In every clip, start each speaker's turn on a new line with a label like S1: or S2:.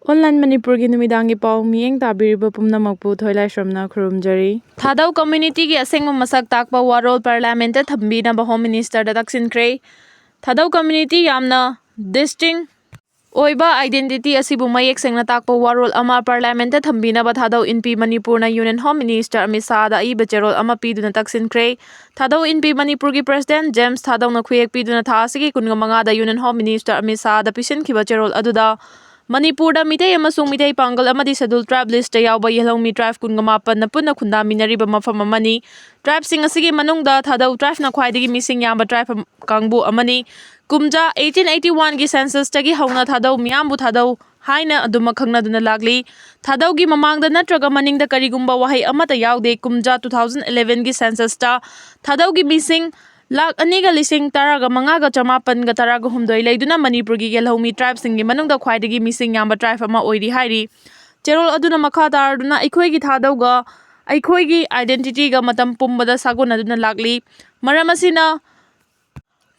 S1: Online Manipur gi numidangi pau miyeng tabiriba pumnamakpu thoilaisamna khurumjari. Thadou community gi asengma masak takpa warol parliament ta thambinaba Home Minister da taksinkhre. Thadou community yamna distinct oiba identity asibu mayek sengna takpa warol ama parliament ta thambinaba Thadou NP Manipur na Union Home Minister Amit Shah da iba cherol ama piduna taksinkhre. Thadou NP Manipur gi President James Thadou na khuyek piduna tha asigi kungamanga da Union Home Minister Amit Shah da pisinkiba cherol aduda Manipur da mitay amasung mitay panggal amadi scheduled tribe list da yawba Yelhongmi tribe kungamapan na punna khundaminariba mafam amani. Tribe sing asigi manungda Thadou tribe na khwaidagi missing yamba tribe kangbu amani. Kumja 1881 gi census tagi hauna Thadou miyambu Thadou haina aduma khangnaduna lagli. Thadou gi mamangda natraga maningda karigumba wahay amata yawde kumja 2011 gi census ta Thadou gi missing Lak aniga lising taraga mangaga chamapan ga taraga humdoi leiduna Manipur gi Yelhongmi tribe singi manungda khwaidagi missing yamba tribe ama oiri hairi. Cherol aduna makha taraduna aikhoi gi Thadou ga aikhoi gi identity ga matam pumbada sagonaduna lagli. Maram asina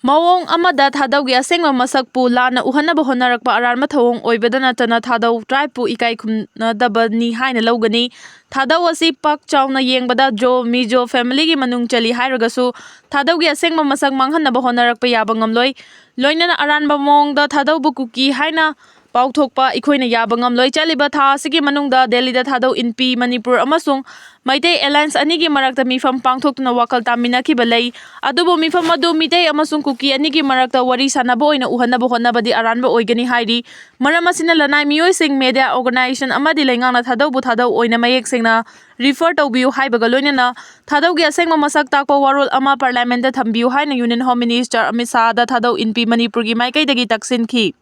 S1: Mawong amada Thadou gi asengma masakpu lana uhanaba honarakpa aranma thawong oibadana tana Thadou tribe pu ikai khumnadaba ni haina lawgani. Thadou asi pak chawna yengbada Jo Mijo family gi manung chali hairagasu Thadou gi asengma masak manghanaba honarakpa yaba ngamloi. Loinana aranba mawongda Thadou bu kuki haina pauthokpa ikhoina yaba ngamloi chaliba tha asigi manungda Delhi da Thadou NP Manipur amasung Maitei Alliance anigi marakta mifam pangthoktuna wakal taminakhiba lei. Adubo mifam adu mitei amasung kuki anigi marakta wari sanaba oina uhanaba honabadi aranba oigani hairi. Maram asina lanai miyoi sing media organization amadi leingangna Thadou bu Thadou oina mayek sengna refer taubiu haibaga loinana Thadou gi asengma masak takpa warol ama parliament da thambiu haina Union Home Minister Amit Shah da Thadou NP Manipur gi maikaidagi taksinki.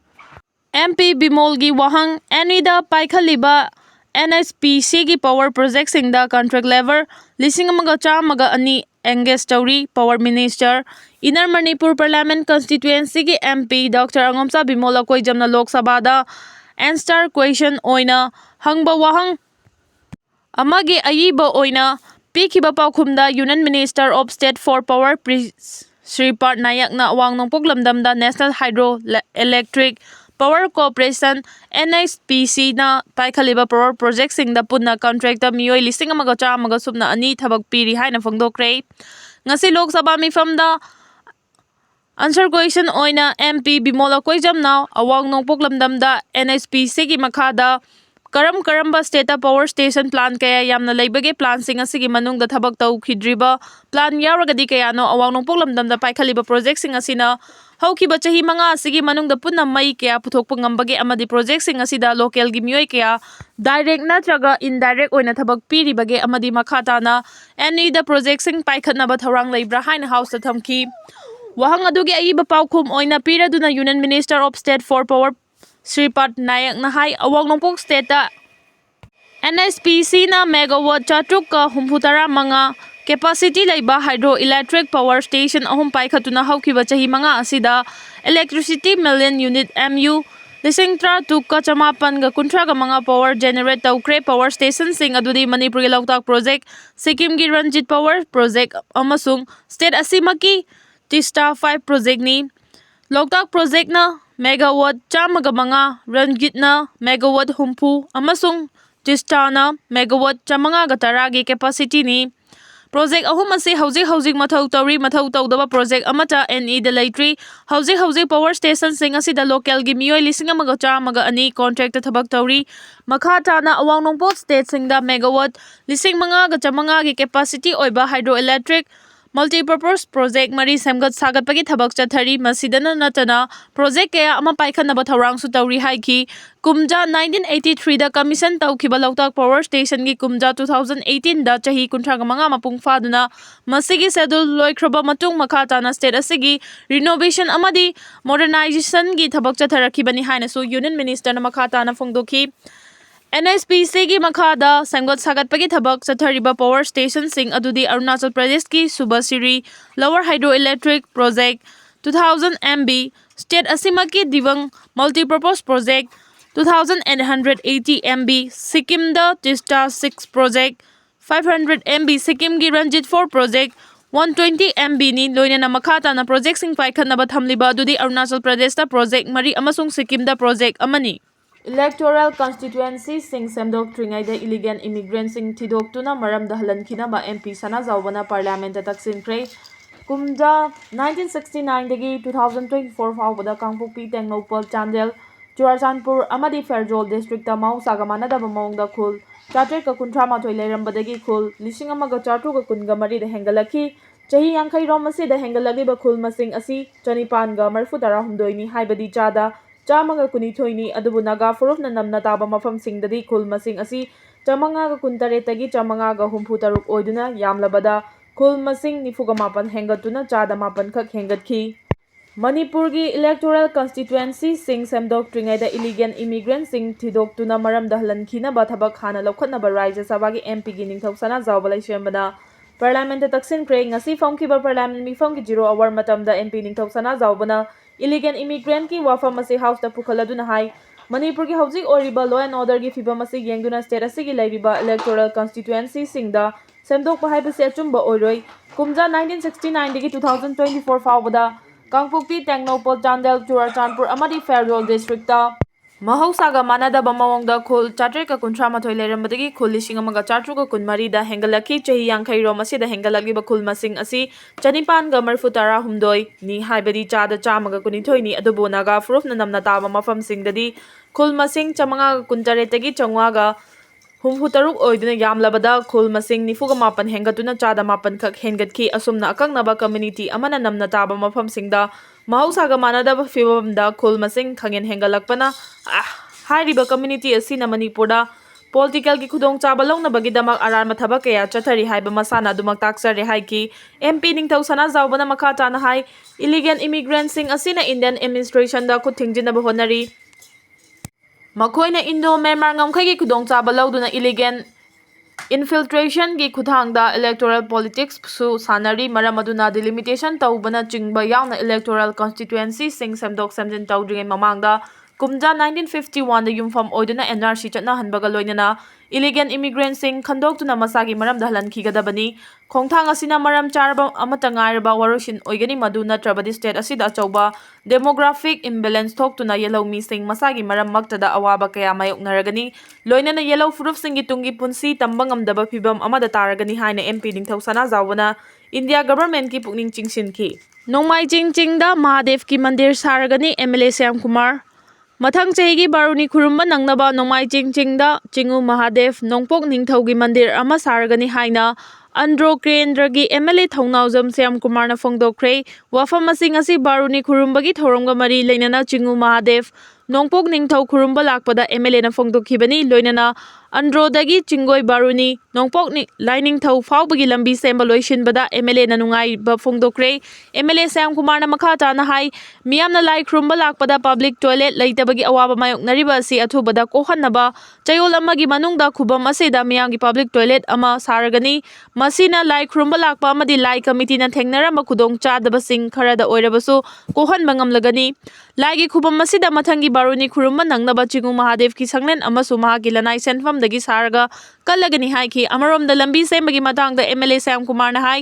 S1: MP Bimol gi wahang anida paikhaliba NSPC gi power project singda contract level lising amaga chamaga ani engage tauri power minister Inner Manipur Parliament constituency gi MP Dr. Akanba Bimol akoi jamna Lok Sabha da answer question oina hangba wahang amagi ayiba oina pikhiba paukhumda Union Minister of State for Power Sripat Nayakna awang nongpok lamdamda National Hydroelectric Power Corporation NSPC na paikhaliba power project singda punna contractor miyoi listing amaga chamaga subna ani thabak piri haina phangdokre. Ngasi Lok Sabha mifamda answer question oina MP Bimol akoi jamna awang nongpok lamdamda NSPC gi makhada karamba state power station plan kaya yamna leibage plan sing asigi manungda thabak tau khidriba plan yauragadi kaya no awang nongpok lamdamda paikhaliba project sing asina haukiba chahi manga asigi manungda punna mai kaya puthokpa ngambage amadi project sing asida local gi miyoi kaya direct natraga indirect oina thabak piribage amadi makhata na any the project sing paikhatnaba thorang leibra haina house ta thamki. Wahang adugi aiba paukhum oina piraduna Union Minister of State for Power Sripat Nayakna hai awang nongpok state ta NSPC na megawatt chatruk ka humphutara manga capacity leiba hydroelectric power station ahum paikhatuna haukiba chahi manga asida electricity million unit MU lising tra tu ka chamapan ga kuntra ga manga power generate taukre power station sing adudi Manipur gi Loktak project Sikkim gi Ranjit power project amasung state asimaki Tista 5 project ni Loktak project na megawatt chamaga manga Ranjit na megawatt humpu amasung Tista na megawatt chamanga ga taragi capacity ni project ahum ase hauzik mathau tawdaba project amata NE the Leptri hauzik power station sing asida local gi miyoi lising amaga chamaga ani contract thabak tawri makha tana awang nongpok state singda megawatt lising manga ga chamanga gi capacity oiba hydroelectric multi-purpose project mari semgat sagatpagi thabak chathari masidana natana project kaya ama paikhanaba thorang su tawri haiki kumja 1983 da commission tawkhiba Loktak power station gi kumja 2018 da chahi kunthraga manga mapung faduna masigi schedule loikraba matung makha tana state asigi renovation amadi modernization gi thabak chatharakhibani haina su Union Minister na makha tana phongdokhi. NSPC gi makhada semgat sagatpagi thabak chathariba power station sing adudi Arunachal Pradesh ki Subasiri Lower Hydroelectric Project 2000 MB state asimaki Divang multi-purpose project 2880 MB Sikkim da Tista 6 project 500 MB Sikkim gi Ranjit 4 project 120 MB ni loinana makhata na project sing paikhatnaba thamliba adudi Arunachal Pradesh da project mari amasung Sikkim da project amani. Electoral constituency-sing semdoktringaida illegal immigrant-sing thidoktuna maramda halankinaba MP Sanajaobana parliament taksinkre. Kumja 1969 2024 faubada Kangpokpi Tengnopal Chandel Churachandpur amadi Fairjol district mahausaga manadaba maongda khul Chatreka kuntramathoi leirambadagi khul lising amaga chartruga kunga marida hengalaki chahi yankai rom asida hengalagiba khul masing asi chanipanga marfutara humdoini haibadi chada Chamaga kunithoini adubu naga furufna namna taba mafam singdadi khul masing asi chamanga ga kuntaretagi chamanga ga humputaruk oiduna yamlabada khul masing nifuga mapan hengatuna chada mapan khak hengatki Manipur gi electoral constituency sing semdoktringaida illegal immigrant sing thidoktuna maramda halankhina ba thabak hana lokhatnaba Rajya Sabha gi MP gi Ningthau Sanajaoba laisembana Parliament taksin kre ngasi famkiba parliament mifam gi 0 hour matamda MP Ningthau Sanajaobana illegal immigrant ki wafam ase house ta pukhaladuna hai Manipur ki hauzik oriba law and order gi fibam ase yengduna state ase gi laibiba electoral constituency singda semdokpa haibase achumba oiroi kumja 1969 dagi 2024 faubada Kangpokpi Tengnopal Chandel Churachandpur amadi Fairjol district ta mahausaga manadaba mawongda khul chatreka kuntramathoi leirambadagi khul lising amaga chartruga kunmari da hengalaki chahi yankai rom asida hengalagiba khul masing asi chanipan ga marfutara humdoi ni haibadi chada chamaga kunithoi ni adubo naga furufna namna taba mafam singdadi khul masing chamanga kuntaretagi changwaga humfutaruk oiduna yamlabada khul masing nifuga mapan hengatuna chada mapan khak hengatki asumna akangnaba community amana namna taba mafam singda mahausaga manadaba fibamda khul masing khangen hengalakpana hairiba community asina Manipurda political ki khudong chaba launabagi damak aranma thaba kaya chathari haiba masana dumak taksare haiki MP Ningthau Sanajaobana makha tana hai illegal immigrant sing asina Indian administration da khuthingjinaba honari Makoina Indo Myanmar ngamkhai gi khudong chaba lauduna illegal infiltration gi khuthangda electoral politics su sanari maram aduna delimitation taubana chingba yauna electoral constituency sing semdok semjin tawdringai mamangda kumja 1951 da yumfam oiduna NRC chatna hanbaga loinana illegal immigrant sing khandoktuna masagi maram dahlan khigadabani khongthang asina maram charba amata ngairba warosin oigani madu natrabadi state asida achauba demographic imbalance thoktuna yellow mi sing masagi maram maktada awaba kaya mayoknaragani loinana yellow furuf singi tungi punsi tambangam daba phibam amada taragani haina MP Ningthau Sanajaobana India government ki pukning chingsinki Nongmai Chingda Mahadev ki mandir saragani MLA Syam Kumar Mathang chehigi baruni khurumba nangnaba Nongmai Chingda Chingu Mahadev Nongpok Ningthaugi mandir ama saragani haina Andro Kendragi MLA Thongnaujam Syam Kumar na phongdokre wafam asing asi baruni khurumbagi thoromga mari leinana Chingu Mahadev Nongpok Ningthau khurumba lakpada MLA na phongdokhibani loinana Andro dagi Chingoi baruni Nongpok ni lining thau faubagi lambi semba loishinbada MLA na nungai ba phongdokre MLA Syam Kumar na makha tana hai miyamna lai khurumba lakpada public toilet leitabagi awaba mayok nariba si athubada kohannaba chayol amagi manungda khubam aseda miyamgi public toilet ama saragani masina lai khurumba lakpa amadi lai committee na thengnaramba khudong chadaba sing kharada oirabasu kohanba ngamlagani laigi khubam asida mathangi baruni khurumba nangnaba Chingu Mahadev ki sanglen amasu mahagi lanai senfam dagi sarga kallagani haiki amaromda lambi sembagi matangda MLA Syam Kumar na hai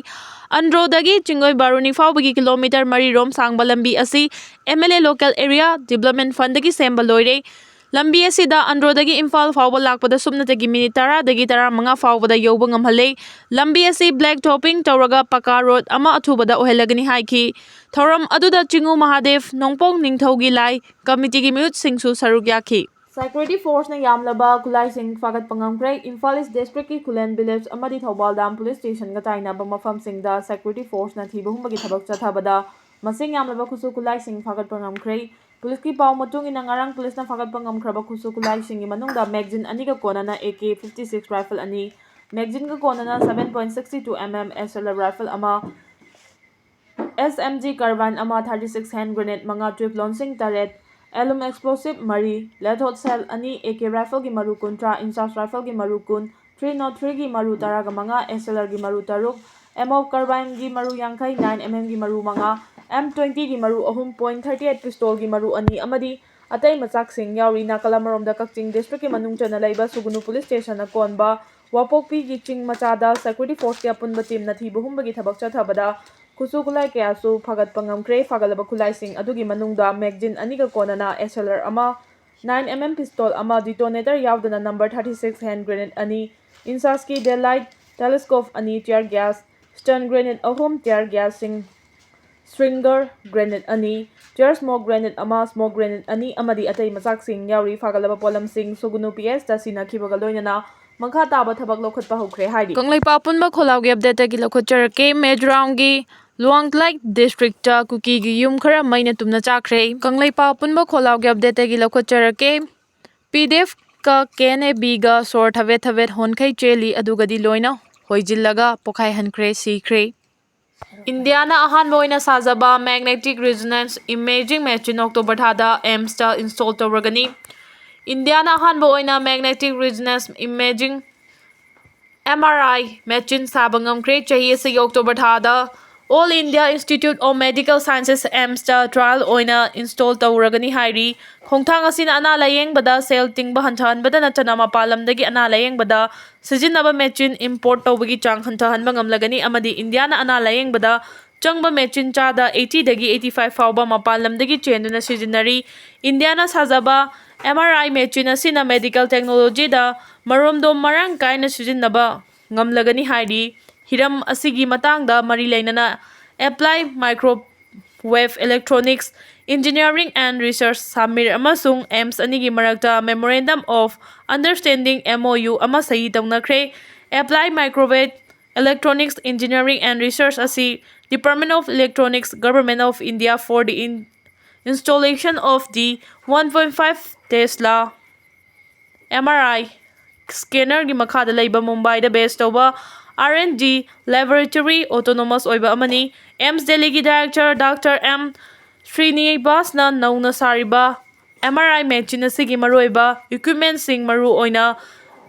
S1: Andro dagi Chingoi baruni faubagi kilometer mari rom sangba lambi asi MLA local area development fund dagi semba loire lambi asida Andro dagi Imphal fauba lakpada sumnatagi minute 10 dagi 15 faubada yoba ngamhale lambi asi black topping tawraga paka road ama athubada ohelagani haiki thoram aduda Chingu Mahadev Nongpok Ningthaugi lai committee gi miyut singsu saruk yaki Security force na yamlaba kulai sing fagat pangamkre Imphal East district ki Kulen village amadi Thobal Dam police station ga tainaba mafam singda security force na thibahumagi thabak chathabada masing yamlaba khusu kulai sing fagat pangamkre Police ki pau matung ina ngarang police na fagat pangamkraba khusu kulai singi manungda magazine ani ga konana AK-56 rifle ani magazine ga konana 7.62 mm SLR rifle ama SMG carbine ama 36 hand grenade manga trip launching turret alum explosive mari lethal cell ani AK rifle gi maru kontra insas rifle gi maru kun 303 gi maru taraga manga SLR gi maru taruk MO carbine gi maru yankai 9 mm gi maru manga M20 gi maru 3.38 pistol gi maru ani amadi atai machak sing yauri nakalamorom da Kakching district ki manung chana laiba Sugunu police station na konba wapokpi gi ching machada security force ki apunba team na thibahumba gi thabak chathabada kusu kulai kaya su fagat pangamkre fagalaba kulai sing adugi manungda magazine ani ga konana SLR ama 9mm pistol ama detonator yaudana number 36 hand grenade ani, Insaski daylight telescope ani, tear gas, stun grenade ahum, tear gas stringer grenade ani, tear smoke grenade ama, smoke grenade ani amadi atai masak sing yauri fagalaba polam sing sugunu PS ta sinakibaga loinana mangkha taba thabak lokhatpa hokre hairi. Kanglaipa punba kholawgi update gi lokhatjarake Medraunggi Luangtlai district ta Kukigi yum khara maina tumna chakre. Kanglaipa punba kholawgi update gi lokhatjarake PDF ka KNB ga sor thavet honkai cheli adugadi loina hoijillaga pokhai hankre sikre. Indiana ahan moina sajaba magnetic resonance imaging machine October thada AIMS ta install tawragani. Indiana ahan moina magnetic resonance imaging MRI machine sabangam kre chahi se October thada All India Institute of Medical Sciences AIMS ta trial oina install tawragani hairi. Khongthang asina ana layeng bada sel tingba hanthan bada natana mapalamdagi ana layeng bada sijinaba machine import tawbagi chang hanthan bangam lagani amadi Indiana ana layeng bada changba machine chada 80 dagi 85 fawba mapalamdagi chenduna sijinari. Indiana sajaba MRI machine asina medical technology da maromdom marang kaina sijinaba ngamlagani hairi. Hiram asigi matangda mari lainana apply microwave electronics engineering and research samir amasung AIMS anigi marakta memorandum of understanding MOU ama sahi tawnakre. Apply microwave electronics engineering and research asi Department of Electronics Government of India for the installation of the 1.5 Tesla MRI scanner gi makhada leiba Mumbai da base toba R&D laboratory autonomous oiba amani. AIMS Delhi gi director Dr. M. Srinivas na nauna sariba MRI machine asigi maroiba equipment sing maru oina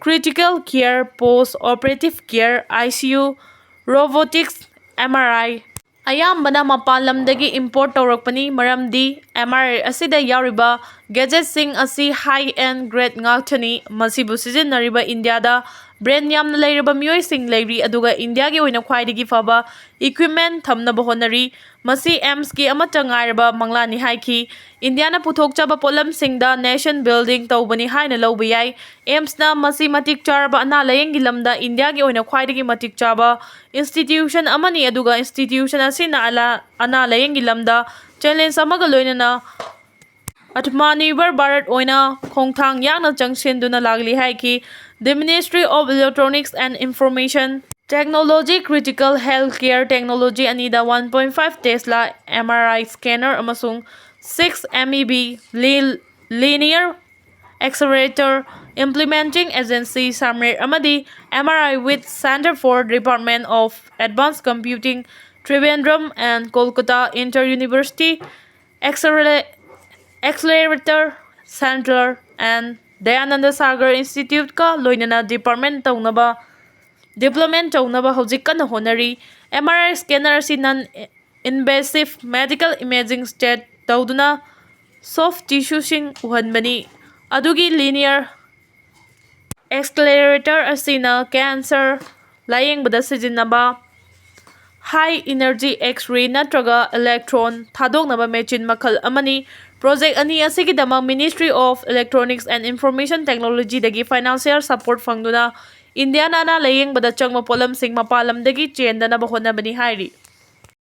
S1: critical care post operative care ICU robotics MRI ayambana mapalamdagi import tawrakpani maramdi MRI asida yauriba gadget sing asi high end grade ngaktani masibu sijinnariba India da brand yamna leiraba miyoi sing leiri aduga India gi oina khwaidagi faba equipment thamnaba honari masi AIMS gi amata ngairaba manglani haiki. India na puthokchaba polam singda nation building tawbani haina lawba yai. AIMS na masi matik charba ana layeng lamda India gi oina khwaidagi matik chaba institution amani aduga institution asina ana layeng lamda challenge amaga loinana Atmanirbhar Bharat oina khongthang yakna changsenduna lagli haiki. The Ministry of Electronics and Information Technology Critical Healthcare Technology anida 1.5 Tesla MRI scanner amasung 6 MeV linear accelerator implementing agency samir amadi MRI with Center for Department of Advanced Computing Trivandrum and Kolkata Inter-University Accelerator Center and Dayananda Sagar Institute ka loinana deployment tawnaba hojik kana honari. MRI scanner si non invasive medical imaging state tawduna soft tissue sing uhanbani adugi linear accelerator asina cancer layengbada sijinaba high energy X-ray natraga electron thadoknaba machine makhal amani. Project ani asigidama Ministry of Electronics and Information Technology dagi financial support fangduna Indiana na layeng bada changma polam sing mapalam dagi chenda na bahona bani hairi.